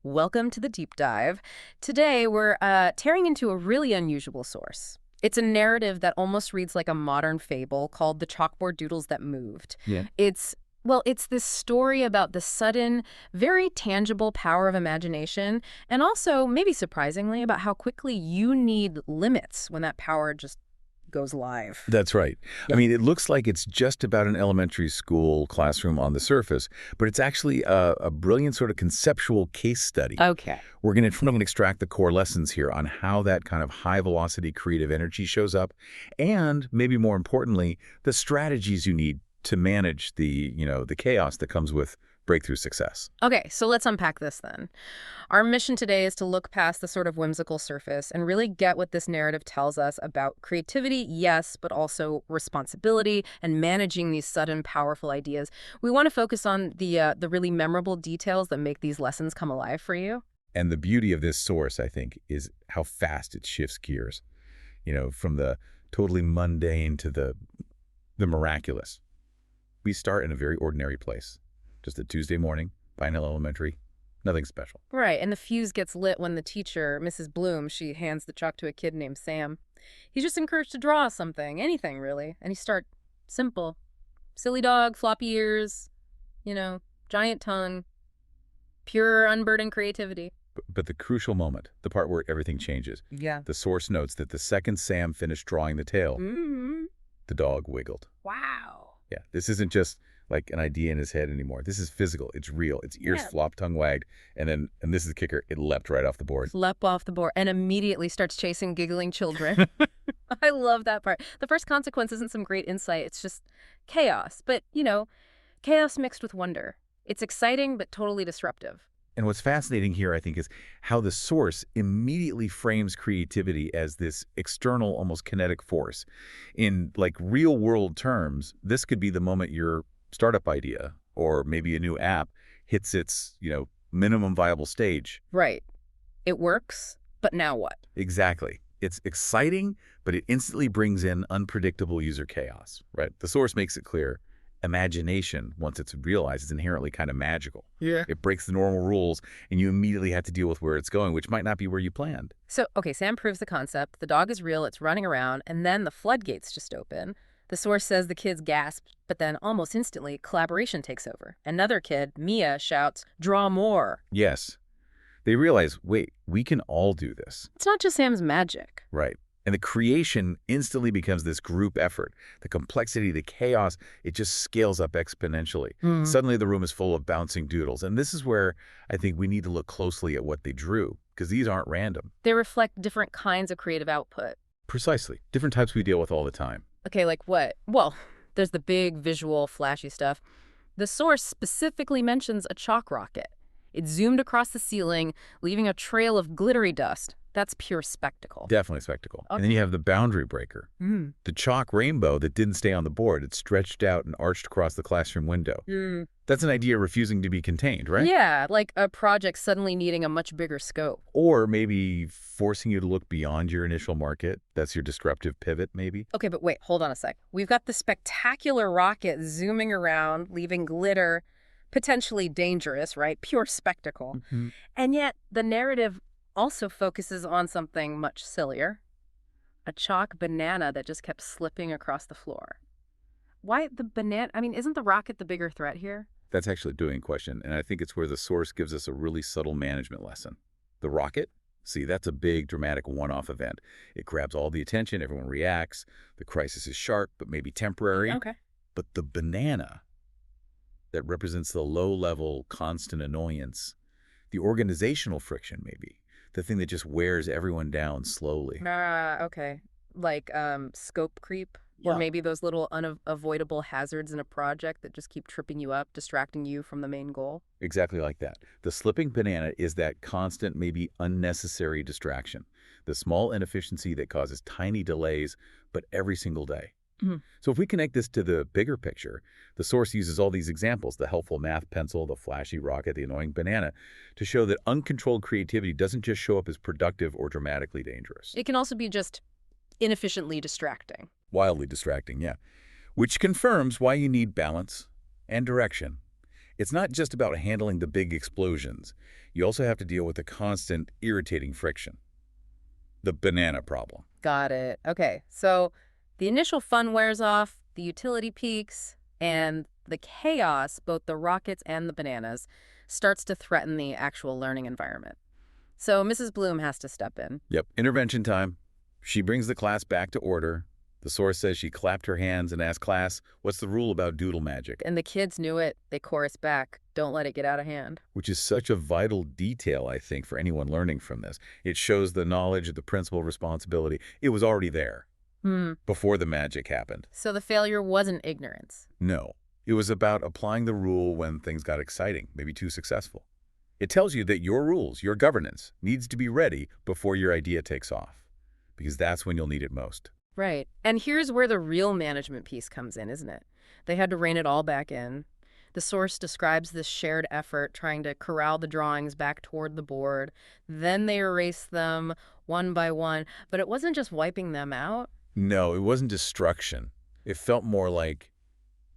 Welcome to the deep dive. Today, we're tearing into a really unusual source. It's a narrative that almost reads like a modern fable called The Chalkboard Doodles That Moved. Yeah. It's this story about the sudden, very tangible power of imagination, and also, maybe surprisingly, about how quickly you need limits when that power just goes live. That's right. Yeah. I mean, it looks like it's just about an elementary school classroom on the surface, but it's actually a brilliant sort of conceptual case study. Okay. We're going to try and extract the core lessons here on how that kind of high-velocity creative energy shows up, and maybe more importantly, the strategies you need to manage the chaos that comes with breakthrough success. Okay, so let's unpack this then. Our mission today is to look past the sort of whimsical surface and really get what this narrative tells us about creativity, yes, but also responsibility and managing these sudden, powerful ideas. We want to focus on the really memorable details that make these lessons come alive for you. And the beauty of this source, I think, is how fast it shifts gears, from the totally mundane to the miraculous. We start in a very ordinary place. Just a Tuesday morning, Pine Hill Elementary. Nothing special. Right, and the fuse gets lit when the teacher, Mrs. Bloom, she hands the chalk to a kid named Sam. He's just encouraged to draw something, anything really, and he starts simple. Silly dog, floppy ears, giant tongue, pure unburdened creativity. But the crucial moment, the part where everything changes. Yeah. The source notes that the second Sam finished drawing the tail, the dog wiggled. Wow. Yeah, this isn't just like an idea in his head anymore. This is physical. It's real. Its ears flopped, tongue wagged, and this is the kicker, it leapt right off the board. Leapt off the board and immediately starts chasing giggling children. I love that part. The first consequence isn't some great insight. It's just chaos. But, chaos mixed with wonder. It's exciting, but totally disruptive. And what's fascinating here, I think, is how the source immediately frames creativity as this external, almost kinetic force. In real-world terms, this could be the moment your startup idea or maybe a new app hits its, minimum viable stage. Right. It works, but now what? Exactly. It's exciting, but it instantly brings in unpredictable user chaos, right? The source makes it clear. Imagination, once it's realized, is inherently kind of magical. Yeah. It breaks the normal rules, and you immediately have to deal with where it's going, which might not be where you planned. So, okay, Sam proves the concept. The dog is real. It's running around. And then the floodgates just open. The source says the kids gasp, but then almost instantly, collaboration takes over. Another kid, Mia, shouts, "Draw more." Yes. They realize, wait, we can all do this. It's not just Sam's magic. Right. And the creation instantly becomes this group effort. The complexity, the chaos, it just scales up exponentially. Suddenly the room is full of bouncing doodles. And this is where I think we need to look closely at what they drew, because these aren't random. They reflect different kinds of creative output. Precisely. Different types we deal with all the time. Okay, like what? Well, there's the big, visual, flashy stuff. The source specifically mentions a chalk rocket. It zoomed across the ceiling, leaving a trail of glittery dust. That's pure spectacle. Definitely spectacle. Okay. And then you have the boundary breaker. The chalk rainbow that didn't stay on the board. It stretched out and arched across the classroom window. That's an idea refusing to be contained, right? Yeah, like a project suddenly needing a much bigger scope. Or maybe forcing you to look beyond your initial market. That's your disruptive pivot, maybe. Okay, but wait, hold on a sec. We've got the spectacular rocket zooming around, leaving glitter, potentially dangerous, right? Pure spectacle. And yet the narrative also focuses on something much sillier. A chalk banana that just kept slipping across the floor. Why the banana? I mean, isn't the rocket the bigger threat here? That's actually a doing question, and I think it's where the source gives us a really subtle management lesson. The rocket, see, that's a big, dramatic one-off event. It grabs all the attention, everyone reacts, the crisis is sharp, but maybe temporary. Okay. But the banana that represents the low-level, constant annoyance, the organizational friction, maybe, the thing that just wears everyone down slowly. Okay. Like scope creep? Or maybe those little unavoidable hazards in a project that just keep tripping you up, distracting you from the main goal? Exactly like that. The slipping banana is that constant, maybe unnecessary distraction. The small inefficiency that causes tiny delays, but every single day. So if we connect this to the bigger picture, the source uses all these examples, the helpful math pencil, the flashy rocket, the annoying banana, to show that uncontrolled creativity doesn't just show up as productive or dramatically dangerous. It can also be just inefficiently distracting. Wildly distracting, yeah. Which confirms why you need balance and direction It's not just about handling the big explosions. You also have to deal with the constant, irritating friction. The banana problem. Got it. Okay, so the initial fun wears off, the utility peaks, and the chaos, both the rockets and the bananas, starts to threaten the actual learning environment. So Mrs. Bloom has to step in. Yep, intervention time. She brings the class back to order. The source says she clapped her hands and asked class, what's the rule about doodle magic? And the kids knew it. They chorus back, don't let it get out of hand. Which is such a vital detail, I think, for anyone learning from this. It shows the knowledge of the principal responsibility. It was already there before the magic happened. So the failure wasn't ignorance. No, it was about applying the rule when things got exciting, maybe too successful. It tells you that your rules, your governance, needs to be ready before your idea takes off, because that's when you'll need it most. Right. And here's where the real management piece comes in, isn't it? They had to rein it all back in. The source describes this shared effort trying to corral the drawings back toward the board. Then they erase them one by one. But it wasn't just wiping them out. No, it wasn't destruction. It felt more like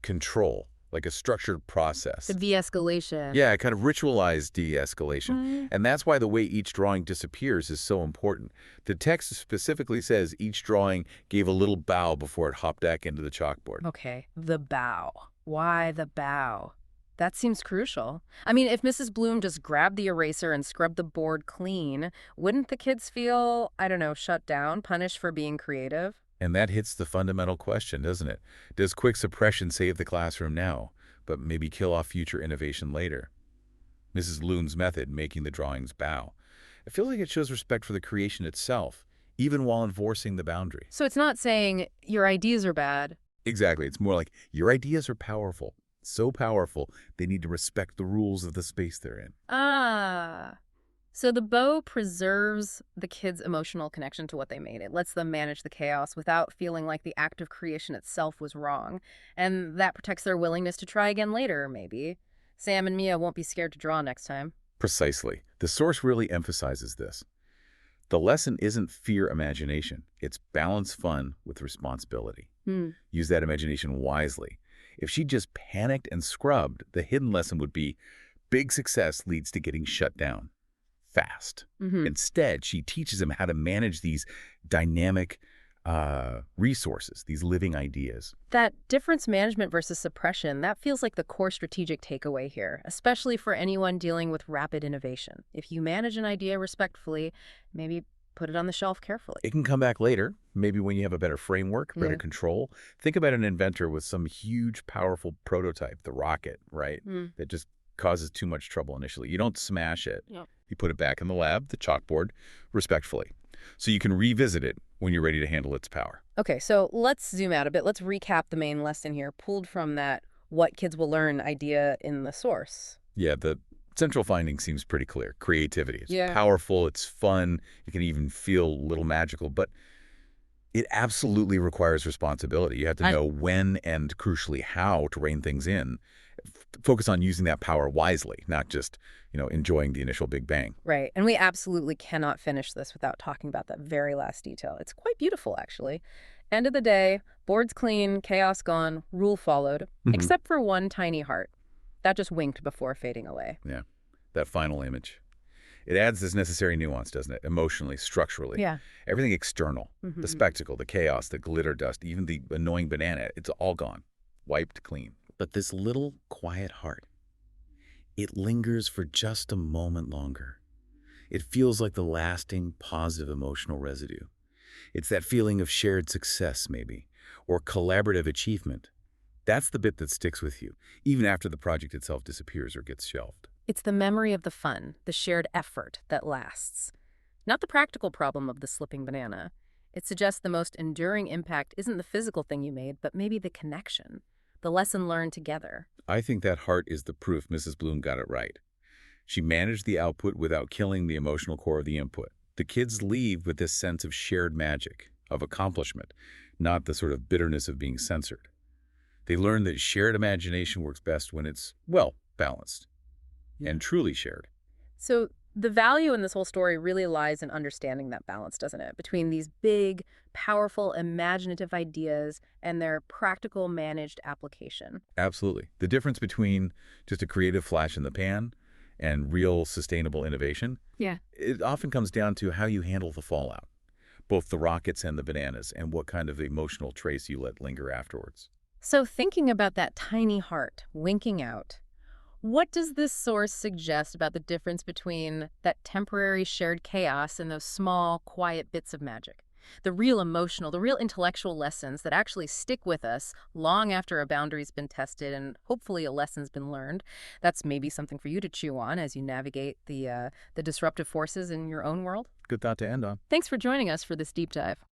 control, like a structured process. The de-escalation. Yeah, kind of ritualized de-escalation. And that's why the way each drawing disappears is so important. The text specifically says each drawing gave a little bow before it hopped back into the chalkboard. Okay, the bow. Why the bow? That seems crucial. I mean, if Mrs. Bloom just grabbed the eraser and scrubbed the board clean, wouldn't the kids feel, I don't know, shut down, punished for being creative? And that hits the fundamental question, doesn't it? Does quick suppression save the classroom now, but maybe kill off future innovation later? Mrs. Bloom's method, making the drawings bow, I feel like it shows respect for the creation itself, even while enforcing the boundary. So it's not saying your ideas are bad. Exactly. It's more like your ideas are powerful. So powerful, they need to respect the rules of the space they're in. Ah. So the bow preserves the kids' emotional connection to what they made. It lets them manage the chaos without feeling like the act of creation itself was wrong. And that protects their willingness to try again later, maybe. Sam and Mia won't be scared to draw next time. Precisely. The source really emphasizes this. The lesson isn't fear imagination. It's balance fun with responsibility. Use that imagination wisely. If she just panicked and scrubbed, the hidden lesson would be big success leads to getting shut down fast. Instead, she teaches them how to manage these dynamic resources, these living ideas. That difference management versus suppression, that feels like the core strategic takeaway here, especially for anyone dealing with rapid innovation. If you manage an idea respectfully, maybe put it on the shelf carefully. It can come back later, maybe when you have a better framework, better control. Think about an inventor with some huge, powerful prototype, the rocket, right? That just causes too much trouble initially. You don't smash it. You put it back in the lab, the chalkboard, respectfully. So you can revisit it when you're ready to handle its power. Okay, so let's zoom out a bit. Let's recap the main lesson here, pulled from that what kids will learn idea in the source. Yeah, the central finding seems pretty clear. Creativity. It's powerful, it's fun, it can even feel a little magical, but it absolutely requires responsibility. You have to know when and, crucially, how to rein things in. Focus on using that power wisely, not just, enjoying the initial big bang. Right, and we absolutely cannot finish this without talking about that very last detail. It's quite beautiful, actually. End of the day, board's clean, chaos gone, rule followed, except for one tiny heart. That just winked before fading away. Yeah, that final image. It adds this necessary nuance, doesn't it? Emotionally, structurally. Yeah. Everything external, the spectacle, the chaos, the glitter dust, even the annoying banana, it's all gone, wiped clean. But this little quiet heart, it lingers for just a moment longer. It feels like the lasting, positive emotional residue. It's that feeling of shared success, maybe, or collaborative achievement. That's the bit that sticks with you, even after the project itself disappears or gets shelved. It's the memory of the fun, the shared effort that lasts. Not the practical problem of the slipping banana. It suggests the most enduring impact isn't the physical thing you made, but maybe the connection, the lesson learned together. I think that heart is the proof Mrs. Bloom got it right. She managed the output without killing the emotional core of the input. The kids leave with this sense of shared magic, of accomplishment, not the sort of bitterness of being censored. They learn that shared imagination works best when it's, well, balanced and truly shared. So The value in this whole story really lies in understanding that balance, doesn't it? Between these big, powerful, imaginative ideas and their practical, managed application. Absolutely. The difference between just a creative flash in the pan and real sustainable innovation, Yeah. it often comes down to how you handle the fallout, both the rockets and the bananas, and what kind of emotional trace you let linger afterwards. So thinking about that tiny heart winking out, what does this source suggest about the difference between that temporary shared chaos and those small, quiet bits of magic? The real emotional, the real intellectual lessons that actually stick with us long after a boundary's been tested and hopefully a lesson's been learned. That's maybe something for you to chew on as you navigate the disruptive forces in your own world. Good thought to end on. Thanks for joining us for this deep dive.